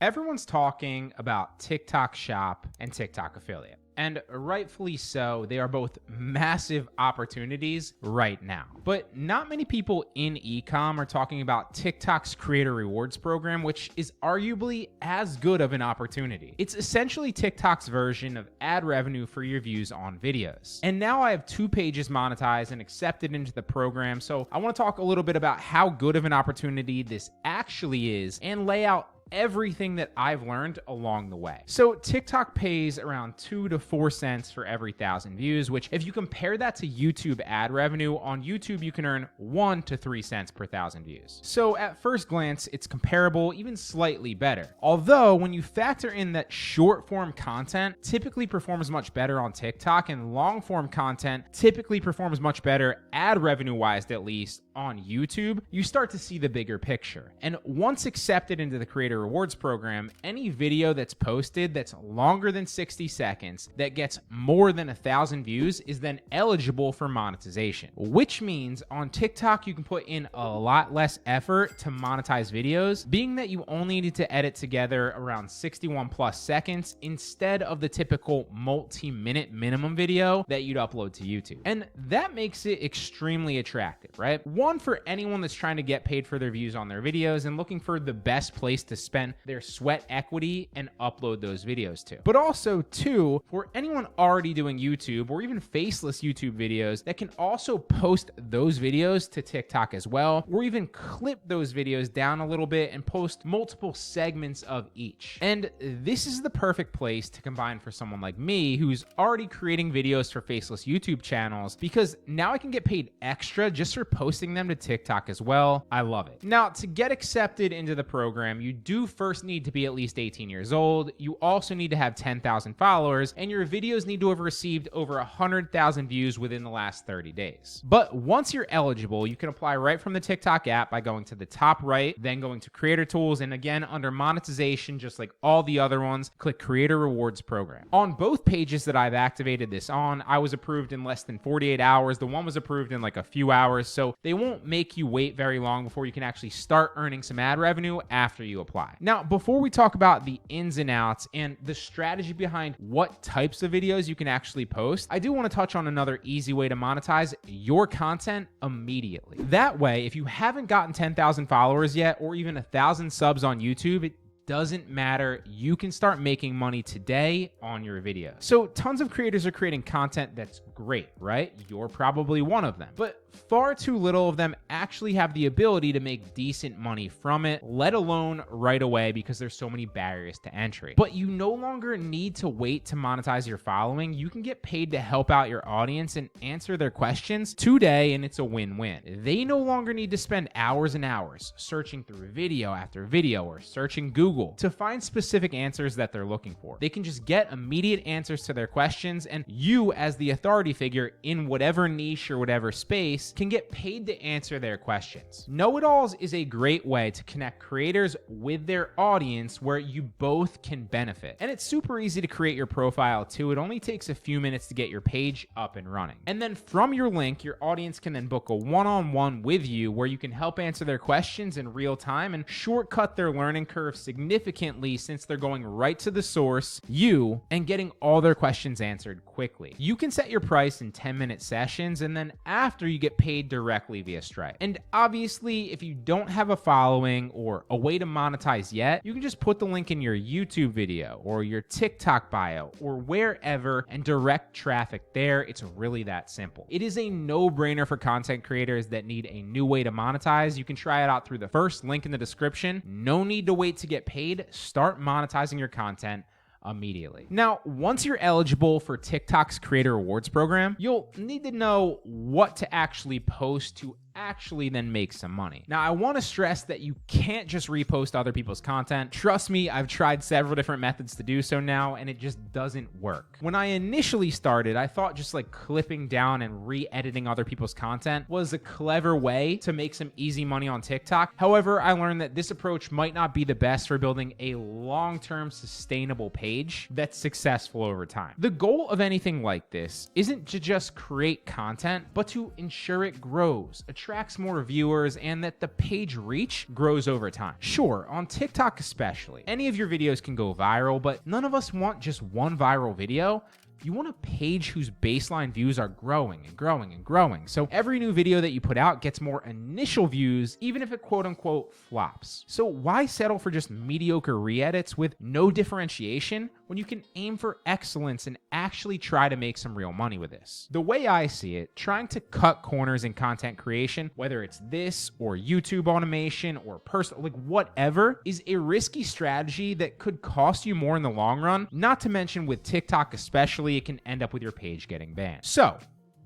Everyone's talking about TikTok Shop and TikTok Affiliate. And rightfully so, they are both massive opportunities right now. But not many people in e-com are talking about TikTok's Creator Rewards program, which is arguably as good of an opportunity. It's essentially TikTok's version of ad revenue for your views on videos. And now I have 2 pages monetized and accepted into the program, so I want to talk a little bit about how good of an opportunity this actually is and lay out everything that I've learned along the way. So TikTok pays around 2 to 4 cents for every 1,000 views, which if you compare that to YouTube ad revenue, on YouTube you can earn 1 to 3 cents per 1,000 views. So at first glance, it's comparable, even slightly better. Although when you factor in that short form content typically performs much better on TikTok and long form content typically performs much better ad revenue wise, at least on YouTube, you start to see the bigger picture. And once accepted into the Creator Rewards program, any video that's posted that's longer than 60 seconds that gets more than 1,000 views is then eligible for monetization, which means on TikTok you can put in a lot less effort to monetize videos, being that you only need to edit together around 61 plus seconds instead of the typical multi-minute minimum video that you'd upload to YouTube. And that makes it extremely attractive, right? One, for anyone that's trying to get paid for their views on their videos and looking for the best place to spend their sweat equity and upload those videos to. But also 2, for anyone already doing YouTube or even faceless YouTube videos that can also post those videos to TikTok as well, or even clip those videos down a little bit and post multiple segments of each. And this is the perfect place to combine for someone like me who's already creating videos for faceless YouTube channels, because now I can get paid extra just for posting them to TikTok as well. I love it. Now, to get accepted into the program, you do first need to be at least 18 years old. You also need to have 10,000 followers, and your videos need to have received over 100,000 views within the last 30 days. But once you're eligible, you can apply right from the TikTok app by going to the top right, then going to Creator Tools, and again, under monetization, just like all the other ones, click Creator Rewards Program. On both pages that I've activated this on, I was approved in less than 48 hours. The one was approved in like a few hours, so they won't make you wait very long before you can actually start earning some ad revenue after you apply. Now, before we talk about the ins and outs and the strategy behind what types of videos you can actually post, I do want to touch on another easy way to monetize your content immediately. That way, if you haven't gotten 10,000 followers yet or even 1,000 subs on YouTube, it doesn't matter. You can start making money today on your video. So tons of creators are creating content that's great, right? You're probably one of them. But far too little of them actually have the ability to make decent money from it, let alone right away, because there's so many barriers to entry. But you no longer need to wait to monetize your following. You can get paid to help out your audience and answer their questions today, and it's a win-win. They no longer need to spend hours and hours searching through video after video or searching Google to find specific answers that they're looking for. They can just get immediate answers to their questions, and you, as the authority figure in whatever niche or whatever space, can get paid to answer their questions. Know-it-alls is a great way to connect creators with their audience where you both can benefit. And it's super easy to create your profile too. It only takes a few minutes to get your page up and running. And then from your link, your audience can then book a one-on-one with you where you can help answer their questions in real time and shortcut their learning curve significantly, since they're going right to the source, you, and getting all their questions answered quickly. You can set your price in 10-minute sessions, and then after, you get paid directly via Stripe. And obviously, if you don't have a following or a way to monetize yet, you can just put the link in your YouTube video or your TikTok bio or wherever and direct traffic there. It's really that simple. It is a no-brainer for content creators that need a new way to monetize. You can try it out through the first link in the description. No need to wait to get paid. Start monetizing your content immediately. Now, once you're eligible for TikTok's Creator Rewards program, you'll need to know what to actually post to actually then make some money. Now, I want to stress that you can't just repost other people's content. Trust me, I've tried several different methods to do so now, and it just doesn't work. When I initially started, I thought just like clipping down and re-editing other people's content was a clever way to make some easy money on TikTok. However, I learned that this approach might not be the best for building a long-term sustainable page that's successful over time. The goal of anything like this isn't to just create content, but to ensure it grows, attract attracts more viewers and that the page reach grows over time. Sure, on TikTok especially, any of your videos can go viral, but none of us want just one viral video. You want a page whose baseline views are growing and growing and growing. So every new video that you put out gets more initial views, even if it quote unquote flops. So why settle for just mediocre re-edits with no differentiation when you can aim for excellence and actually try to make some real money with this? The way I see it, trying to cut corners in content creation, whether it's this or YouTube automation or personal, like whatever, is a risky strategy that could cost you more in the long run. Not to mention with TikTok especially, it can end up with your page getting banned. So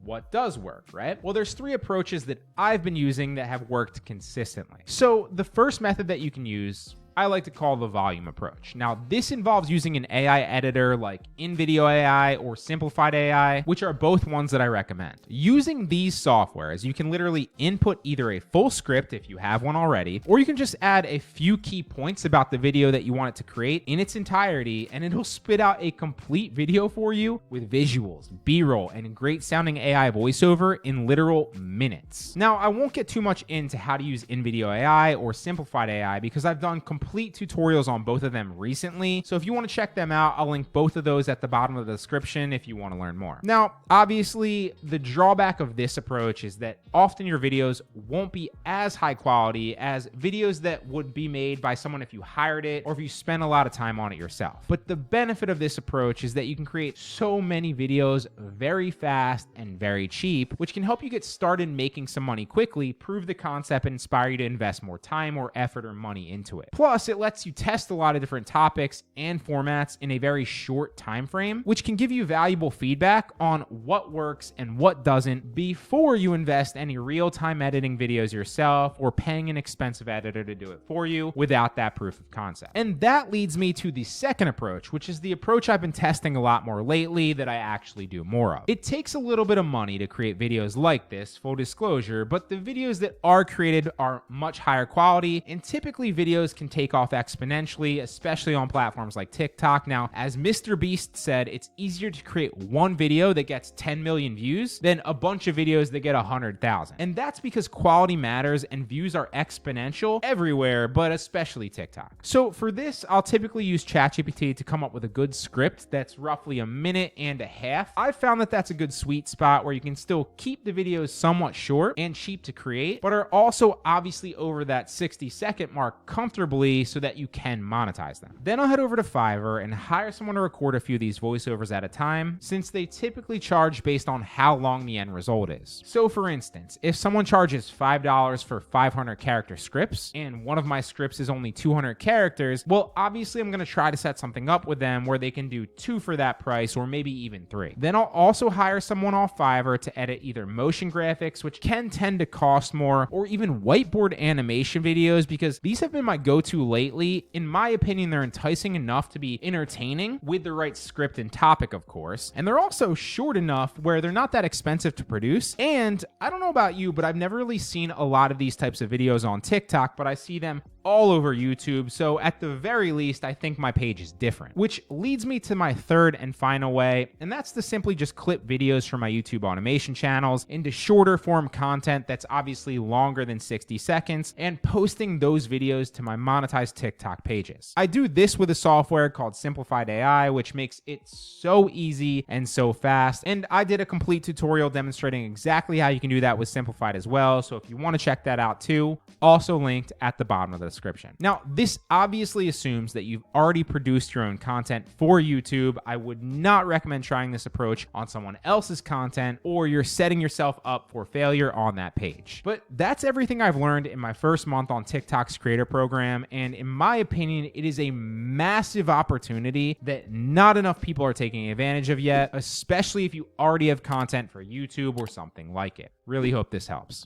what does work, right? Well, there's 3 approaches that I've been using that have worked consistently. So the first method that you can use, I like to call the volume approach. Now, this involves using an AI editor like Invideo AI or Simplified AI, which are both ones that I recommend. Using these softwares, you can literally input either a full script if you have one already, or you can just add a few key points about the video that you want it to create in its entirety, and it'll spit out a complete video for you with visuals, B-roll, and great sounding AI voiceover in literal minutes. Now, I won't get too much into how to use Invideo AI or Simplified AI because I've done complete tutorials on both of them recently. So if you want to check them out, I'll link both of those at the bottom of the description if you want to learn more. Now, obviously, the drawback of this approach is that often your videos won't be as high quality as videos that would be made by someone if you hired it or if you spend a lot of time on it yourself. But the benefit of this approach is that you can create so many videos very fast and very cheap, which can help you get started making some money quickly, prove the concept, and inspire you to invest more time or effort or money into it. Plus, it lets you test a lot of different topics and formats in a very short time frame, which can give you valuable feedback on what works and what doesn't before you invest any real-time editing videos yourself or paying an expensive editor to do it for you without that proof of concept. And that leads me to the second approach, which is the approach I've been testing a lot more lately that I actually do more of. It takes a little bit of money to create videos like this, full disclosure, but the videos that are created are much higher quality, and typically videos can take off exponentially, especially on platforms like TikTok. Now, as Mr. Beast said, it's easier to create one video that gets 10 million views than a bunch of videos that get 100,000. And that's because quality matters and views are exponential everywhere, but especially TikTok. So for this, I'll typically use ChatGPT to come up with a good script that's roughly a minute and a half. I've found that that's a good sweet spot where you can still keep the videos somewhat short and cheap to create, but are also obviously over that 60-second mark comfortably so that you can monetize them. Then I'll head over to Fiverr and hire someone to record a few of these voiceovers at a time, since they typically charge based on how long the end result is. So for instance, if someone charges $5 for 500 character scripts, and one of my scripts is only 200 characters, well, obviously I'm going to try to set something up with them where they can do 2 for that price, or maybe even 3. Then I'll also hire someone off Fiverr to edit either motion graphics, which can tend to cost more, or even whiteboard animation videos, because these have been my go-to lately. In my opinion, they're enticing enough to be entertaining with the right script and topic, of course. And they're also short enough where they're not that expensive to produce. And I don't know about you, but I've never really seen a lot of these types of videos on TikTok, but I see them all over YouTube. So at the very least, I think my page is different, which leads me to my third and final way. And that's to simply just clip videos from my YouTube automation channels into shorter form content that's obviously longer than 60 seconds and posting those videos to my monetized TikTok pages. I do this with a software called Simplified AI, which makes it so easy and so fast. And I did a complete tutorial demonstrating exactly how you can do that with Simplified as well. So if you want to check that out too, also linked at the bottom of the description. Now, this obviously assumes that you've already produced your own content for YouTube. I would not recommend trying this approach on someone else's content, or you're setting yourself up for failure on that page. But that's everything I've learned in my first month on TikTok's creator program. And in my opinion, it is a massive opportunity that not enough people are taking advantage of yet, especially if you already have content for YouTube or something like it. Really hope this helps.